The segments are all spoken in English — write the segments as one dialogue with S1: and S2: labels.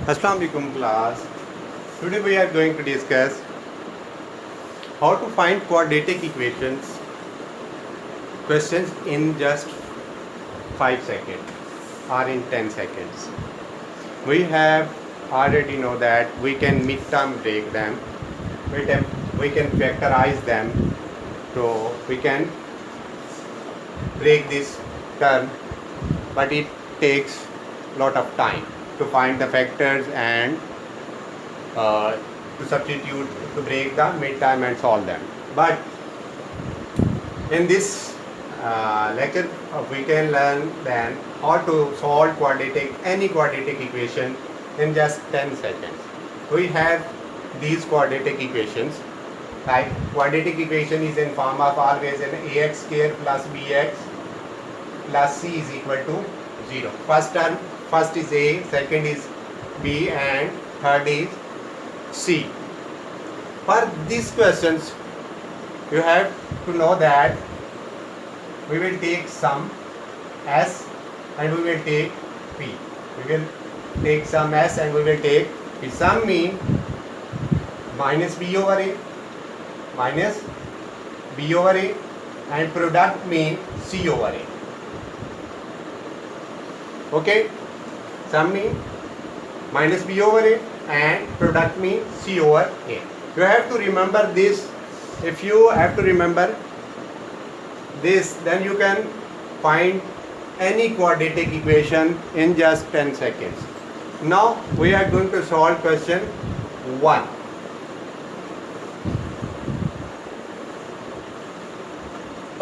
S1: Assalamu alaikum class. Today we are going to discuss how to find quadratic equations questions in just 5 seconds or in 10 seconds. We have already know that we can midterm break them, we can factorize them, so we can break this term, but it takes lot of time to find the factors and to substitute, to break the midterm and solve them. But in this lecture, we can learn then how to solve any quadratic equation in just 10 seconds. We have these quadratic equations. Like quadratic equation is in form of always an ax square plus bx plus c is equal to 0. First is a, second is b, and third is c. For these questions, you have to know that we will take sum s and we will take p. We will take sum s and we will take p. Sum mean minus b over a and product mean c over a. Okay, sum mean minus b over a and product mean c over a. You have to remember this. If you have to remember this, then you can find any quadratic equation in just 10 seconds. Now we are going to solve question 1.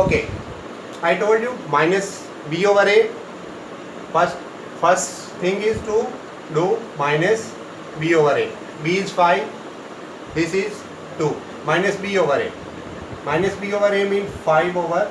S1: Okay, I told you minus b over a. First thing is to do minus b over a. B is 5, this is 2. Minus b over a. Minus b over a means 5 over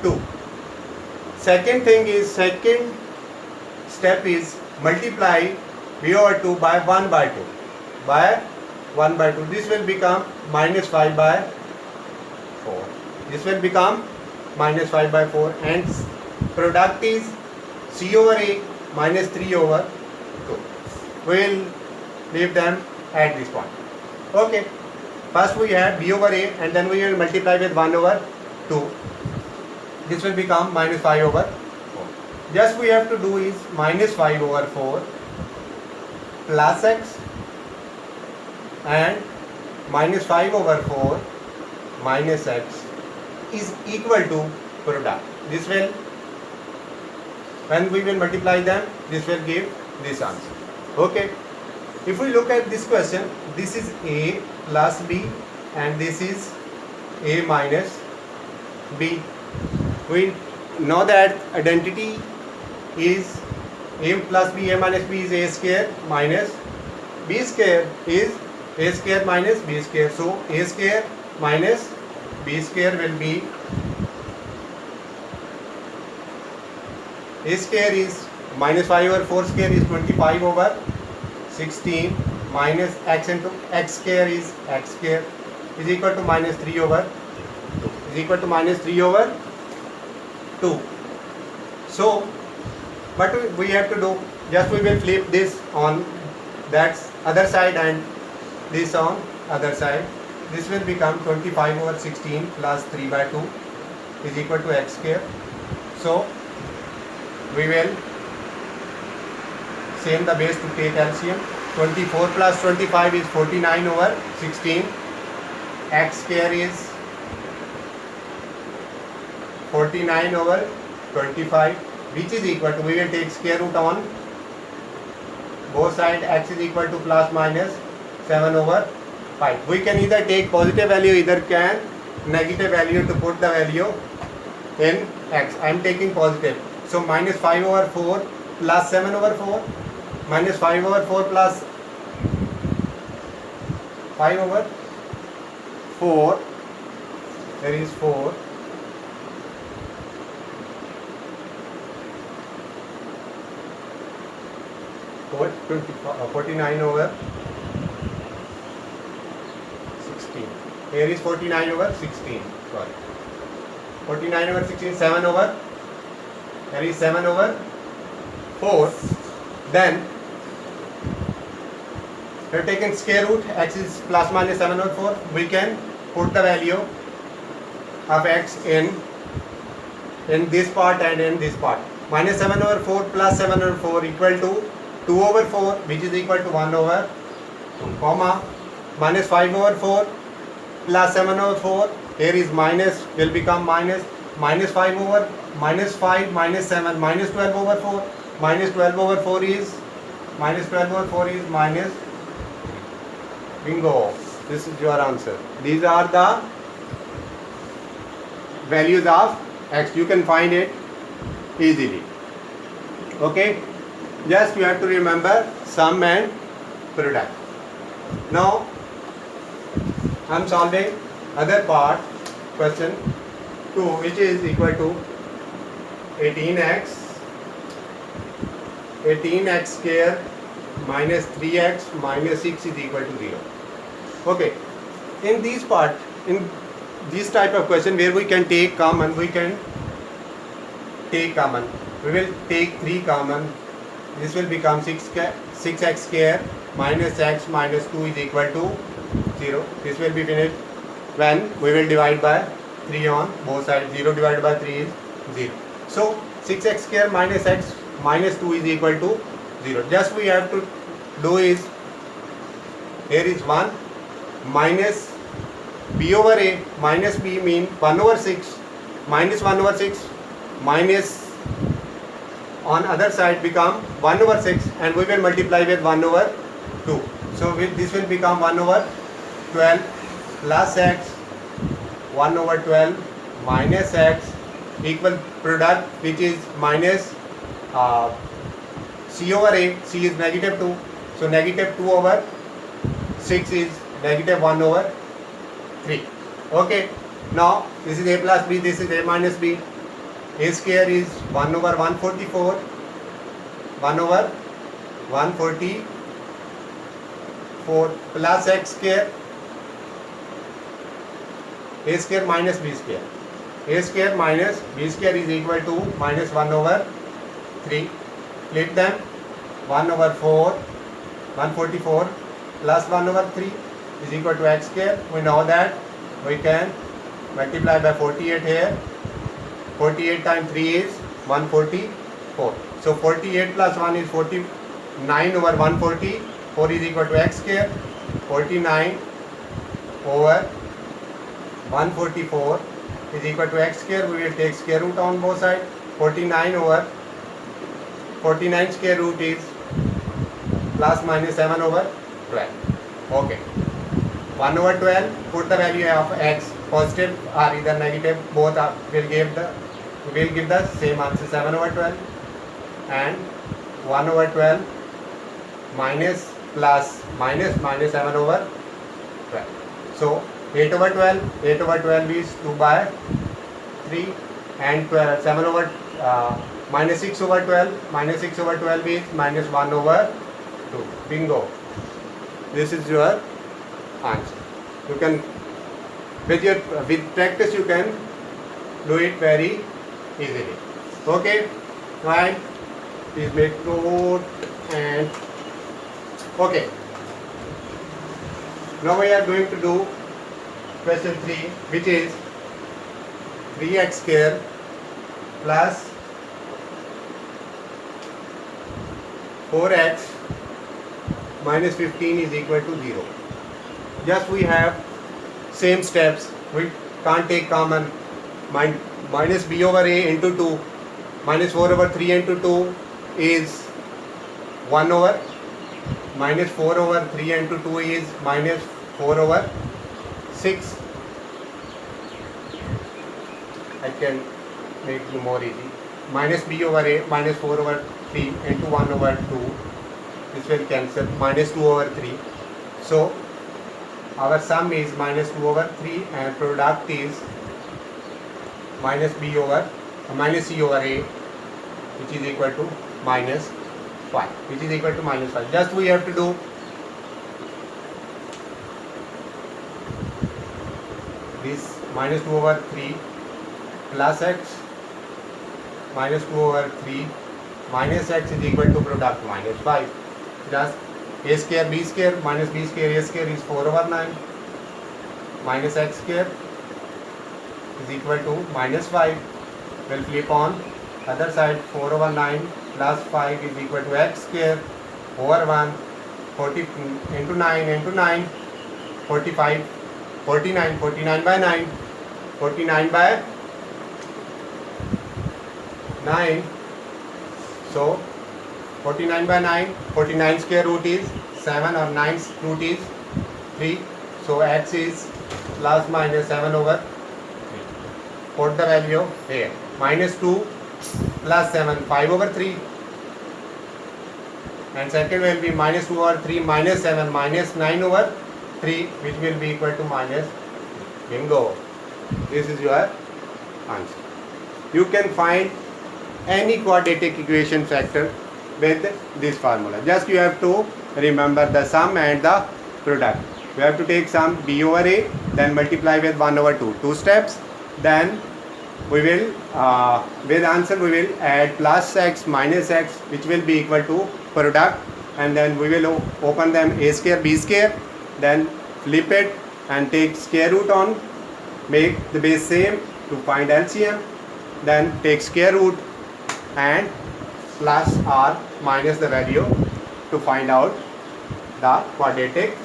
S1: 2. Second step is multiply b over 2 by 1 by 2. By 1 by 2. This will become minus 5 by 4. This will become minus 5 by 4, and product is c over a minus 3 over 2. We will leave them at this point. Okay. First we have b over a and then we will multiply with 1 over 2. This will become minus 5 over 4. Just we have to do is minus 5 over 4 plus x and minus 5 over 4 minus x is equal to product. This will, when we will multiply them, this will give this answer. Okay. If we look at this question, this is a plus b and this is a minus b. We know that identity is a plus b, a minus b is a square minus b square is a square minus b square. So a square minus b square will be, a square is minus 5 over 4 square is 25 over 16 minus x into x square is x square is equal to minus 3 over 2 is equal to minus 3 over 2. So what we have to do, just we will flip this on that other side and this on other side. This will become 25 over 16 plus 3 by 2 is equal to x square. So we will same the base to take LCM. 24 plus 25 is 49 over 16. X square is 49 over 25, which is equal to, we will take square root on both sides. X is equal to plus minus 7 over 5. We can either take positive value, either can negative value to put the value in x. I am taking positive. So minus 5 over 4 plus 7 over 4 minus 5 over 4 plus 5 over 4, there is 4, what 49 over 16. Here is 49 over 16. Sorry, 49 over 16, 7 over, there is 7 over 4. Then We have taken square root, x is plus minus 7 over 4. We can put the value of x in this part and in this part. Minus 7 over 4 plus 7 over 4 equal to 2 over 4, which is equal to 1 over 2, comma, minus 5 over 4 plus 7 over 4, here is minus, will become minus, minus 5 over, minus 5 minus 7, minus 12 over 4, minus 12 over 4 is, minus 12 over 4 is minus, bingo, this is your answer. These are the values of x, you can find it easily. Okay, just you have to remember sum and product. Now I am solving other part, question 2, which is equal to 18x square minus 3x minus 6 is equal to 0. Okay, in this part, in this type of question where we can take common, we will take 3 common. This will become 6x square minus x minus 2 is equal to 0. This will be finished when we will divide by 3 on both sides. 0 divided by 3 is 0. So 6x square minus x minus 2 is equal to 0. Just we have to do is, here is 1 minus b over a minus b mean 1 over 6 minus 1 over 6 minus on other side become 1 over 6 and we will multiply with 1 over 2. So this will become 1 over 12 plus x 1 over 12 minus x equal product which is minus c over a, c is negative 2. So negative 2 over 6 is negative 1 over 3. Okay, now this is a plus b, this is a minus b. A square is 1 over 144, 1 over 144 plus x square, a square minus b square. A square minus b square is equal to minus 1 over 3. Flip them, 1 over 4, 144 plus 1 over 3 is equal to x square. We know that we can multiply by 48 here. 48 times 3 is 144. So 48 plus 1 is 49 over 144 is equal to x square. 49 over 144 is equal to x square. We will take square root on both sides. 49 over 49 square root is plus minus 7 over 12. Okay. 1 over 12, put the value of x, positive or either negative, both will give the same answer, 7 over 12, and 1 over 12 minus plus minus 7 over 12. So 8 over 12 is 2 by 3 and 7 over minus 6 over 12 is minus 1 over 2. Bingo. This is your answer. You can with practice you can do it very easily. Okay, right? Please make note and okay. Now we are going to do question 3, which is 3x square plus 4x minus 15 is equal to 0. Just we have same steps. We can't take common. Minus b over a into 2 minus 4 over 3 into 2 is 1 over, minus 4 over 3 into 2 is minus 4 over 6. I can make it more easy. Minus b over a minus 4 over 3 into 1 over 2. This will cancel. Minus 2 over 3. So our sum is minus 2 over 3 and product is minus b over minus c over a, which is equal to minus 5, which is equal to minus 5. Just we have to do this minus 2 over 3 plus x minus 2 over 3 minus x is equal to product minus 5. Just a square b square minus b square a square is 4/9 minus x square is equal to minus 5. We'll flip on other side. 4/9 plus 5 is equal to x square over 1. 40 into 9 into 9, 45, 49, 49 by 9, 49 by 9. So 49 by 9, 49 square root is 7 or 9 root is 3. So x is plus minus 7/3. Put the value here. Minus 2 plus 7, 5/3. And second will be minus 2/3 minus 7 minus 9/3, which will be equal to minus. Bingo. This is your answer. You can find any quadratic equation factor with this formula. Just you have to remember the sum and the product. We have to take sum b/a, then multiply with 1/2. 2 steps. Then we will with answer we will add plus x minus x, which will be equal to product, and then we will open them a square b square, then flip it and take square root on, make the base same to find LCM, then take square root and plus or minus the value to find out the quadratic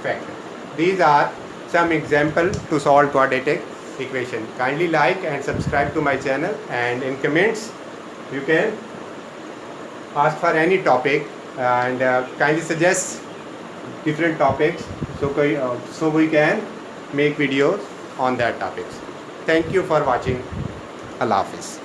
S1: factor. These are some examples to solve quadratic equation. Kindly like and subscribe to my channel, and in comments you can ask for any topic and kindly suggest different topics, so we can make videos on that topics. Thank you for watching. Allah Hafiz.